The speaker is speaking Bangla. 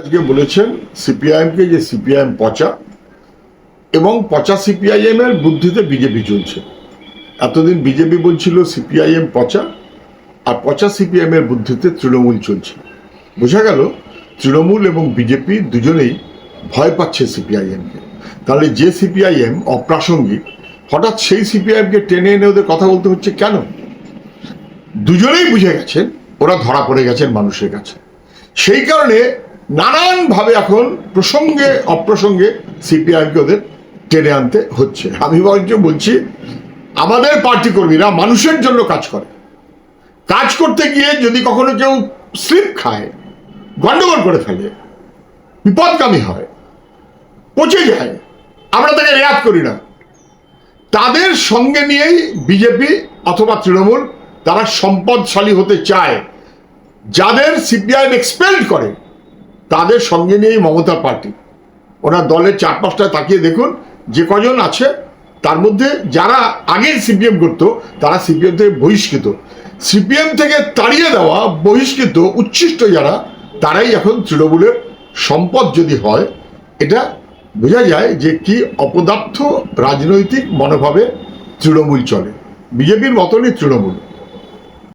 আজকে বলেছেন সিপিআইএমকে যে সিপিআইএম পচা এবং পচা সিপিআইএম এর বুদ্ধিতে বিজেপি চলছে। এতদিন বিজেপি বলছিল সিপিআইএম পচা, আর পচা সিপিআইএম এর বুদ্ধিতে তৃণমূল চলছে। বোঝা গেল তৃণমূল এবং বিজেপি দুজনেই ভয় পাচ্ছে সিপিআইএমকে। তাহলে যে সিপিআইএম অপ্রাসঙ্গিক, হঠাৎ সেই সিপিআইএমকে টেনে এনে ওদের কথা বলতে হচ্ছে কেন? দুজনেই বুঝে গেছেন ওরা ধরা পড়ে গেছেন মানুষের কাছে। সেই কারণে নানানভাবে এখন প্রসঙ্গে অপ্রসঙ্গে সিপিআইএমকে ওদের টেনে আনতে হচ্ছে। আমি বলছি আমাদের পার্টি কর্মীরা মানুষের জন্য কাজ করে, কাজ করতে গিয়ে যদি কখনো কেউ স্লিপ খায়, গন্ডগোল করে ফেলে, বিপদগামী হয়, পচে যায়, আমরা তাকে রেয়াত করি না। তাদের সঙ্গে নিয়েই বিজেপি অথবা তৃণমূল তারা সম্পদশালী হতে চায়। যাদের সিপিআইএম এক্সপেল্ড করে তাদের সঙ্গে নিয়েই মমতার পার্টি। ওনার দলের 4-5টায় তাকিয়ে দেখুন, যে কজন আছে তার মধ্যে যারা আগে সিপিএম করতো তারা সিপিএম থেকে বহিষ্কৃত, সিপিএম থেকে তাড়িয়ে দেওয়া বহিষ্কৃত উচ্ছিষ্ট যারা, তারাই এখন তৃণমূলের সম্পদ যদি হয়। এটা বোঝা যায় যে কি অপদার্থ রাজনৈতিক মনোভাবে তৃণমূল চলে। বিজেপির মতনই তৃণমূল।